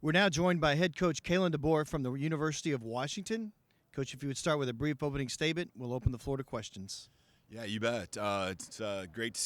We're now joined by Head Coach Kalen DeBoer from the University of Washington. Coach, if you would start with a brief opening statement, we'll open the floor to questions. Yeah, you bet. It's great to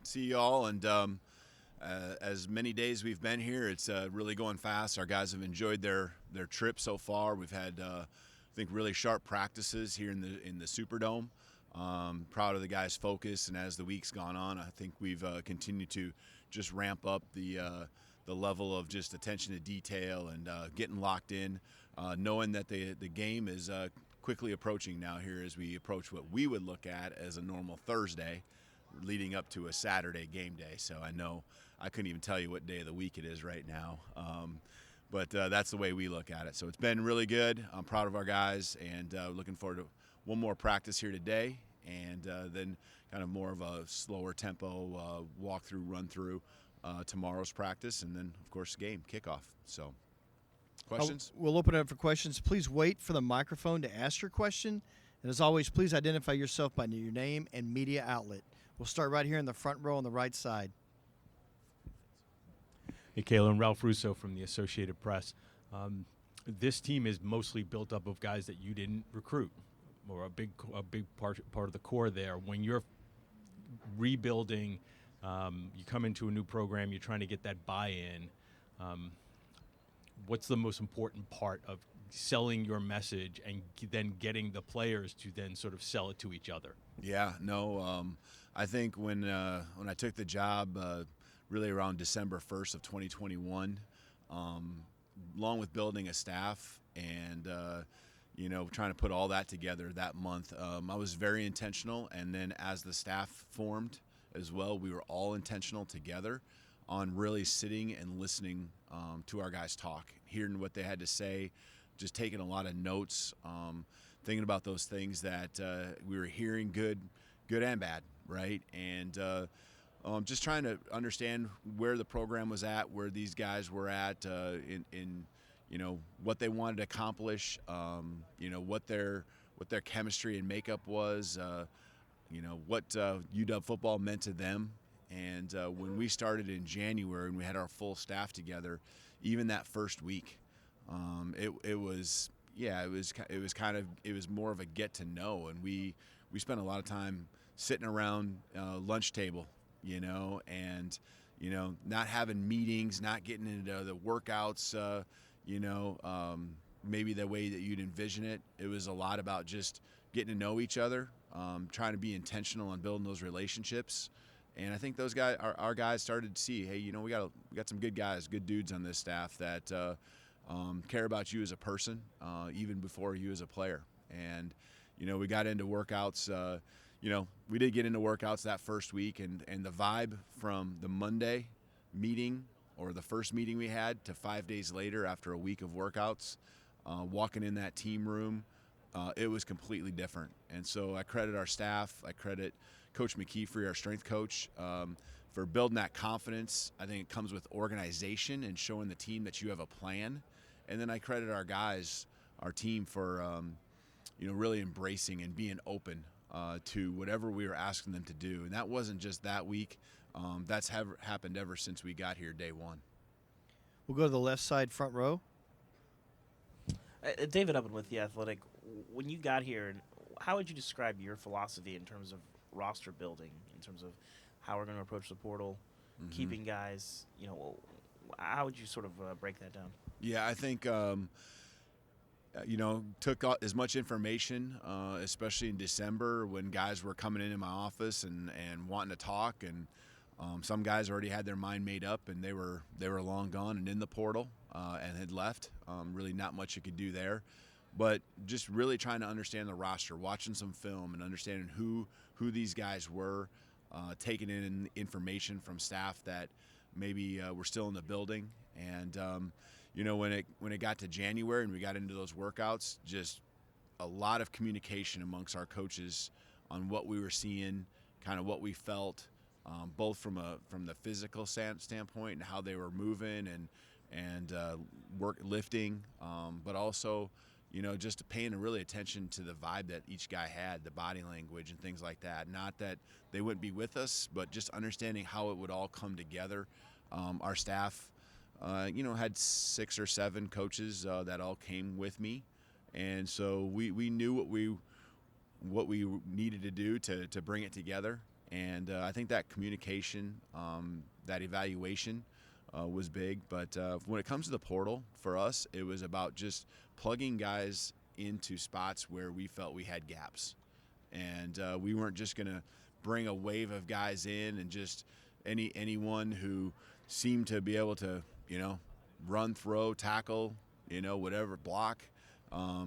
see y'all, and as many days we've been here, it's really going fast. Our guys have enjoyed their trip so far. We've had, I think, really sharp practices here in the Superdome. Proud of the guys' focus, and as the week's gone on, I think we've continued to just ramp up the level of just attention to detail and getting locked in, knowing that the game is quickly approaching now here as we approach what we would look at as a normal Thursday leading up to a Saturday game day. So I know I couldn't even tell you what day of the week it is right now, but that's the way we look at it. So it's been really good. I'm proud of our guys, and looking forward to one more practice here today, and then kind of more of a slower tempo walk-through, run-through tomorrow's practice, and then, of course, game kickoff. So questions? We'll open it up for questions. Please wait for the microphone to ask your question. And as always, please identify yourself by your name and media outlet. We'll start right here in the front row on the right side. Hey, Kalen, Ralph Russo from the Associated Press. This team is mostly built up of guys that you didn't recruit, or a big part of the core there. When you're rebuilding, you come into a new program, you're trying to get that buy-in. What's the most important part of selling your message and then getting the players to then sort of sell it to each other? Yeah, no, I think when I took the job, really around December 1st of 2021, along with building a staff and trying to put all that together that month, I was very intentional. And then as the staff formed as well, we were all intentional together on really sitting and listening to our guys talk, hearing what they had to say, just taking a lot of notes, thinking about those things that we were hearing, good and bad, right? And just trying to understand where the program was at, where these guys were at in what they wanted to accomplish, what their chemistry and makeup was, what UW football meant to them. And when we started in January and we had our full staff together, even that first week, it was more of a get to know, and we spent a lot of time sitting around lunch table, and not having meetings, not getting into the workouts, maybe the way that you'd envision it. It was a lot about just getting to know each other, trying to be intentional on building those relationships. And I think those guys, our guys, started to see, hey, we got some good guys, good dudes on this staff that care about you as a person, even before you as a player. And we got into workouts. We did get into workouts that first week, and the vibe from the Monday meeting or the first meeting we had to 5 days later after a week of workouts, walking in that team room, it was completely different. And so I credit our staff. I credit Coach McKeefrey, our strength coach, for building that confidence. I think it comes with organization and showing the team that you have a plan. And then I credit our guys, our team, for really embracing and being open to whatever we were asking them to do. And that wasn't just that week. That's happened ever since we got here day one. We'll go to the left side front row. David Upton with The Athletic. When you got here, how would you describe your philosophy in terms of roster building, in terms of how we're going to approach the portal, keeping guys, how would you sort of break that down? Yeah, I think, took as much information, especially in December when guys were coming in my office and wanting to talk, and some guys already had their mind made up and they were long gone and in the portal and had left. Really not much you could do there. But just really trying to understand the roster, watching some film and understanding who these guys were, taking in information from staff that maybe were still in the building. And, when it got to January and we got into those workouts, just a lot of communication amongst our coaches on what we were seeing, kind of what we felt, both from the physical standpoint and how they were moving and lifting, but also just paying really attention to the vibe that each guy had, the body language and things like that. Not that they wouldn't be with us, but just understanding how it would all come together. Our staff had 6 or 7 coaches that all came with me, and so we knew what we needed to do to bring it together. And I think that communication, that evaluation was big. But when it comes to the portal, for us, it was about just plugging guys into spots where we felt we had gaps. And we weren't just going to bring a wave of guys in and just anyone who seemed to be able to, run, throw, tackle, whatever, block.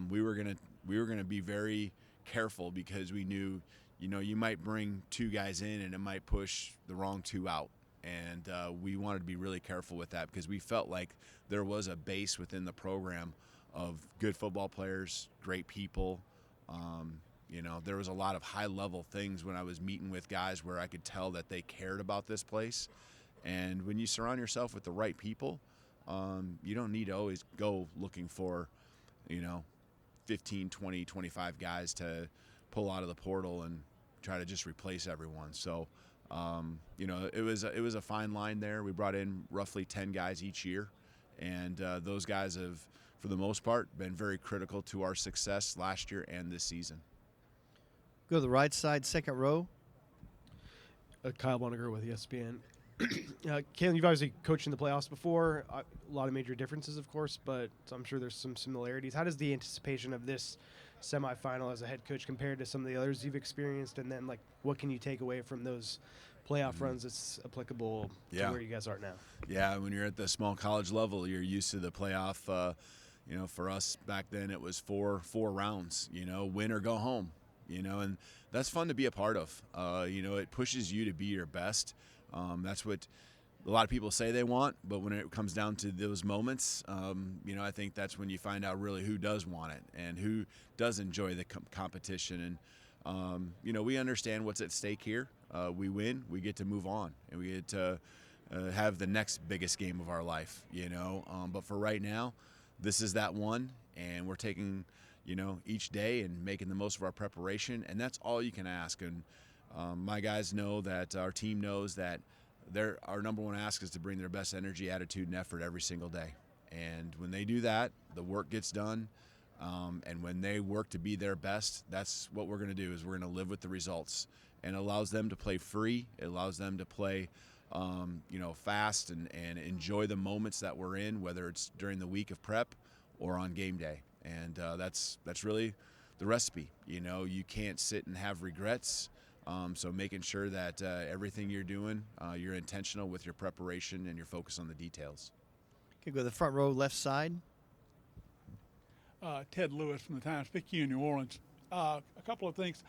We were gonna be very careful because we knew, you might bring 2 guys in and it might push the wrong 2 out. And we wanted to be really careful with that because we felt like there was a base within the program of good football players, great people. There was a lot of high-level things when I was meeting with guys where I could tell that they cared about this place. And when you surround yourself with the right people, you don't need to always go looking for, 15, 20, 25 guys to pull out of the portal and try to just replace everyone. So, it was a fine line there. We brought in roughly 10 guys each year, and those guys have, for the most part, been very critical to our success last year and this season. Go to the right side, second row. Kyle Bonneger with ESPN. Kalen, you've obviously coached in the playoffs before. A lot of major differences, of course, but I'm sure there's some similarities. How does the anticipation of this semifinal as a head coach compare to some of the others you've experienced? And then, what can you take away from those playoff runs that's applicable to where you guys are now? Yeah, when you're at the small college level, you're used to the playoff. For us back then, it was four rounds, win or go home, and that's fun to be a part of. It pushes you to be your best. That's what a lot of people say they want, but when it comes down to those moments, I think that's when you find out really who does want it and who does enjoy the competition. And, we understand what's at stake here. We win, we get to move on, and we get to have the next biggest game of our life, But for right now, this is that one, and we're taking, each day and making the most of our preparation, and that's all you can ask. And my guys know that, our team knows that our number one ask is to bring their best energy, attitude, and effort every single day. And when they do that, the work gets done. And when they work to be their best, that's what we're going to do, is we're going to live with the results. And it allows them to play free. It allows them to play, fast and enjoy the moments that we're in, whether it's during the week of prep or on game day. And that's really the recipe. You can't sit and have regrets. So making sure that everything you're doing, you're intentional with your preparation and your focus on the details. Okay, go to the front row, left side. Ted Lewis from the Times-Picayune, New Orleans. A couple of things.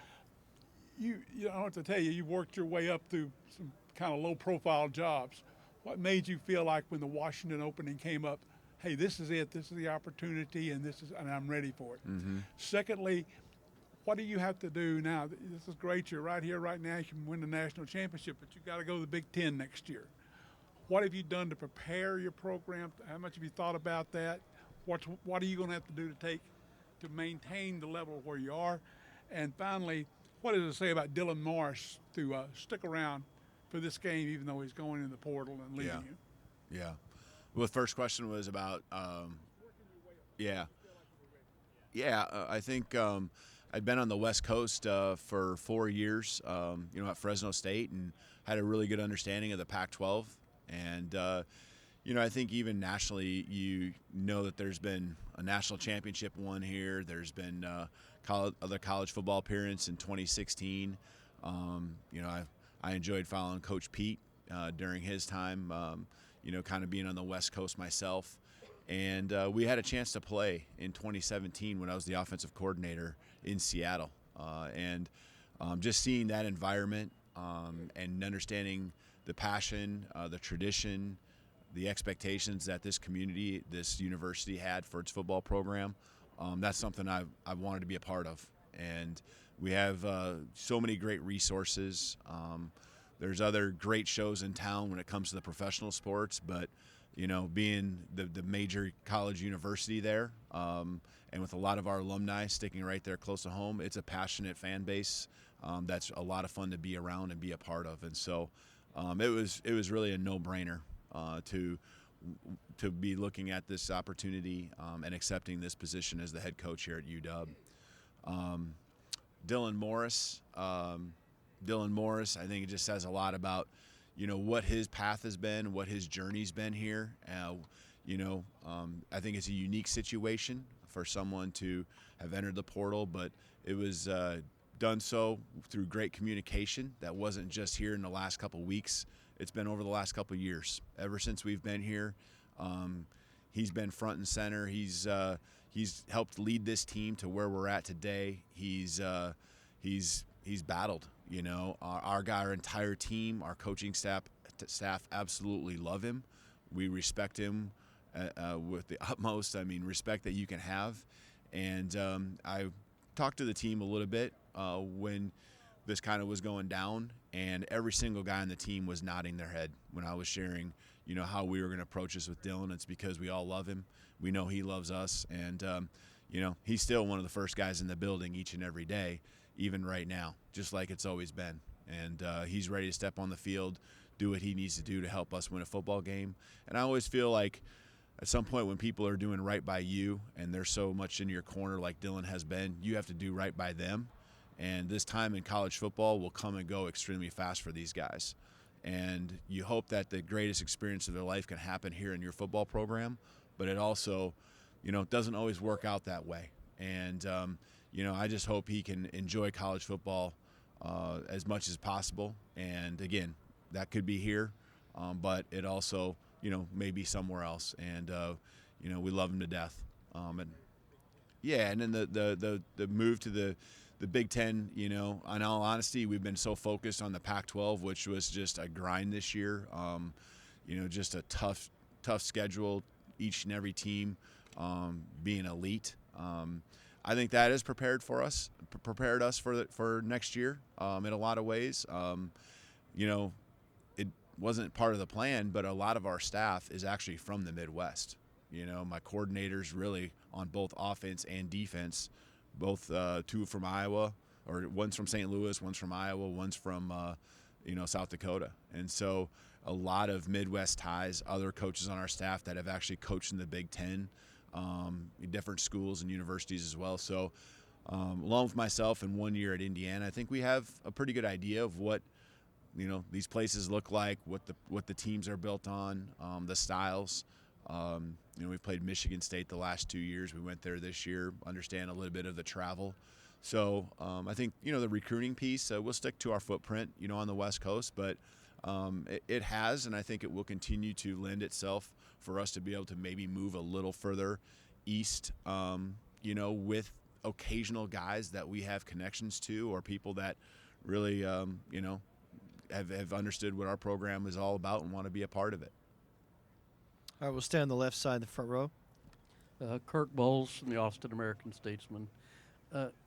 I don't have to tell you, you worked your way up through some kind of low-profile jobs. What made you feel like when the Washington opening came up, hey, this is it, this is the opportunity, and I'm ready for it? Mm-hmm. Secondly, what do you have to do now? This is great. You're right here, right now. You can win the national championship, but you've got to go to the Big Ten next year. What have you done to prepare your program? How much have you thought about that? What are you going to have to do to maintain the level where you are? And finally, what does it say about Dylan Morris to stick around for this game, even though he's going in the portal and leaving you? Yeah. Well, the first question was about, I think I'd been on the West Coast for 4 years, at Fresno State, and had a really good understanding of the Pac-12. And, I think even nationally, that there's been a national championship won here. There's been other college football appearance in 2016. I enjoyed following Coach Pete during his time, kind of being on the West Coast myself. And we had a chance to play in 2017 when I was the offensive coordinator in Seattle. And just seeing that environment and understanding the passion, the tradition, the expectations that this community, this university had for its football program, that's something I wanted to be a part of. And we have so many great resources. There's other great shows in town when it comes to the professional sports, but being the major college university there, and with a lot of our alumni sticking right there close to home, it's a passionate fan base that's a lot of fun to be around and be a part of. And so it was really a no-brainer to to be looking at this opportunity and accepting this position as the head coach here at UW. Dylan Morris, I think it just says a lot about, what his path has been, what his journey's been here. I think it's a unique situation for someone to have entered the portal, but it was done so through great communication. That wasn't just here in the last couple of weeks. It's been over the last couple of years. Ever since we've been here, he's been front and center. He's helped lead this team to where we're at today. He's battled. Our entire team, our coaching staff absolutely love him. We respect him with the utmost, respect that you can have. And I talked to the team a little bit when this kind of was going down, and every single guy on the team was nodding their head when I was sharing, how we were going to approach this with Dylan. It's because we all love him. We know he loves us, and he's still one of the first guys in the building each and every day, even right now, just like it's always been. And he's ready to step on the field, do what he needs to do to help us win a football game. And I always feel like at some point when people are doing right by you and they're so much in your corner like Dylan has been, you have to do right by them. And this time in college football will come and go extremely fast for these guys. And you hope that the greatest experience of their life can happen here in your football program, but it also, doesn't always work out that way. And, I just hope he can enjoy college football as much as possible. And, again, that could be here, but it also, maybe somewhere else. And, we love him to death. And then the move to the Big Ten, in all honesty, we've been so focused on the Pac-12, which was just a grind this year. Just a tough schedule, each and every team being elite. I think that has prepared us for next year in a lot of ways. It wasn't part of the plan, but a lot of our staff is actually from the Midwest. My coordinators really on both offense and defense, both two from Iowa, or one's from St. Louis, one's from Iowa, one's from South Dakota. And so a lot of Midwest ties, other coaches on our staff that have actually coached in the Big Ten, different schools and universities as well. So along with myself and 1 year at Indiana, I think we have a pretty good idea of what these places look like, what the teams are built on, the styles. We've played Michigan State the last 2 years. We went there this year, understand a little bit of the travel. So I think, the recruiting piece, we'll stick to our footprint, on the West Coast, but it has, and I think it will continue to lend itself for us to be able to maybe move a little further east, with occasional guys that we have connections to or people that really, have understood what our program is all about and want to be a part of it. All right, we'll stay on the left side, the front row. Kirk Bowles from the Austin American-Statesman.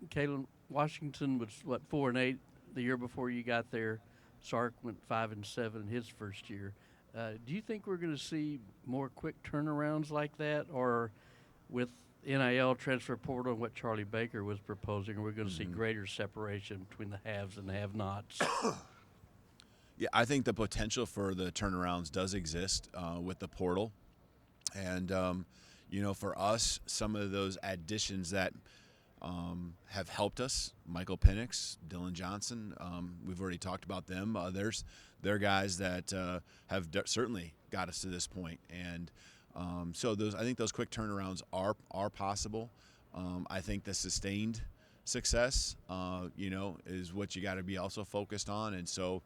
Kalen, Washington was 4-8 the year before you got there. Sark went 5-7 in his first year. Do you think we're going to see more quick turnarounds like that, or with NIL, transfer portal, and what Charlie Baker was proposing, we're going to see greater separation between the haves and the have-nots? Yeah, I think the potential for the turnarounds does exist with the portal. And, for us, some of those additions that have helped us, Michael Penix, Dylan Johnson, we've already talked about them. They're guys that have certainly got us to this point. And so I think those quick turnarounds are possible. I think the sustained success, is what you got to be also focused on. And so,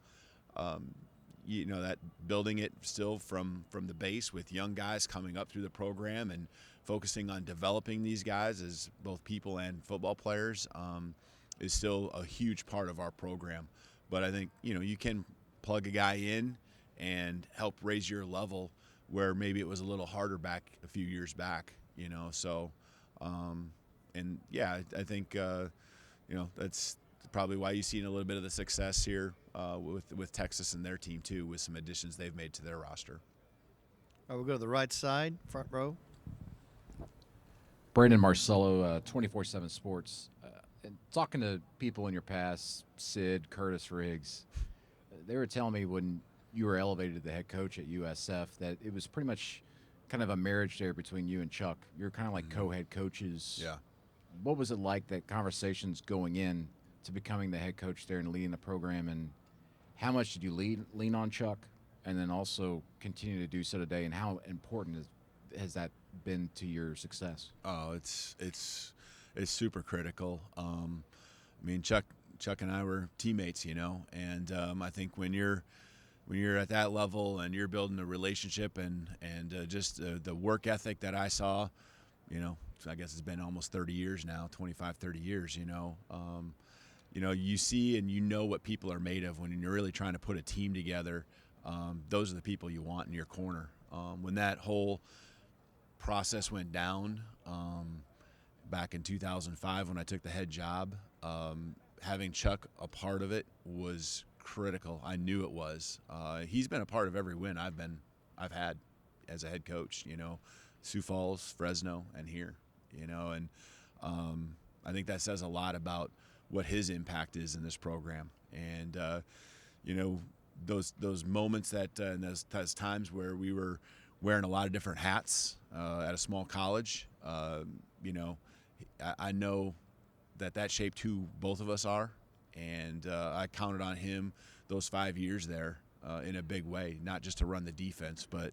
that building it still from the base with young guys coming up through the program and focusing on developing these guys as both people and football players is still a huge part of our program. But I think, you can plug a guy in and help raise your level where maybe it was a little harder back a few years back, So, I think, that's probably why you've seen a little bit of the success here with Texas and their team, too, with some additions they've made to their roster. All right, we'll go to the right side, front row. Brandon Marcello, 24/7 Sports. And talking to people in your past, Sid, Curtis Riggs, they were telling me when you were elevated to the head coach at USF that it was pretty much kind of a marriage there between you and Chuck. You're kind of like co-head coaches. Yeah. What was it like, that conversations going in to becoming the head coach there and leading the program, and how much did you lean on Chuck, and then also continue to do so today, and how important has that been to your success? Oh, it's super critical. I mean, Chuck and I were teammates, and I think when you're at that level and you're building a relationship and just the work ethic that I saw, I guess it's been almost 30 years now, 25, 30 years, you see and what people are made of when you're really trying to put a team together. Those are the people you want in your corner. When that whole process went down back in 2005 when I took the head job, having Chuck a part of it was critical. I knew it was. He's been a part of every win I've had as a head coach. Sioux Falls, Fresno, and here. And I think that says a lot about what his impact is in this program. And those moments that and those times where we were wearing a lot of different hats at a small college. I know that shaped who both of us are, and I counted on him those 5 years there in a big way, not just to run the defense, but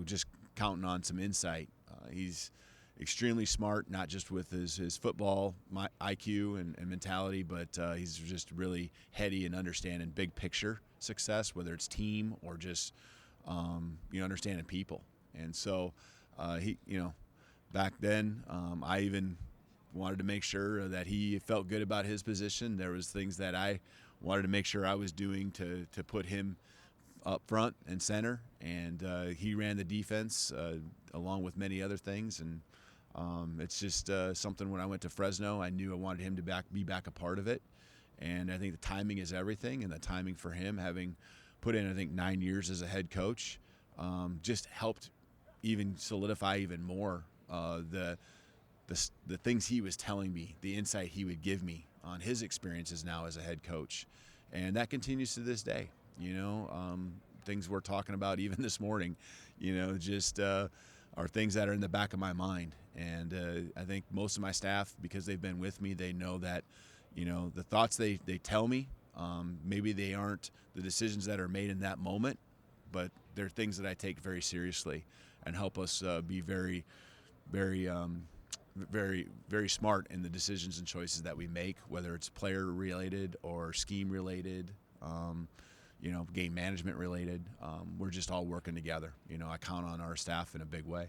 just counting on some insight. He's extremely smart, not just with his football IQ and mentality, but he's just really heady and understanding big picture success, whether it's team or just understanding people. And so he, back then, I even wanted to make sure that he felt good about his position. There was things that I wanted to make sure I was doing to put him up front and center, and he ran the defense along with many other things. And it's just something. When I went to Fresno, I knew I wanted him to be back a part of it. And I think the timing is everything, and the timing for him, having put in, I think, 9 years as a head coach, just helped even solidify even more the things he was telling me, the insight he would give me on his experiences now as a head coach. And that continues to this day. Things we're talking about even this morning, just are things that are in the back of my mind. And I think most of my staff, because they've been with me, they know that, the thoughts they tell me, maybe they aren't the decisions that are made in that moment, but they're things that I take very seriously and help us be very, very, very, very smart in the decisions and choices that we make, whether it's player related or scheme related, game management related. We're just all working together. I count on our staff in a big way.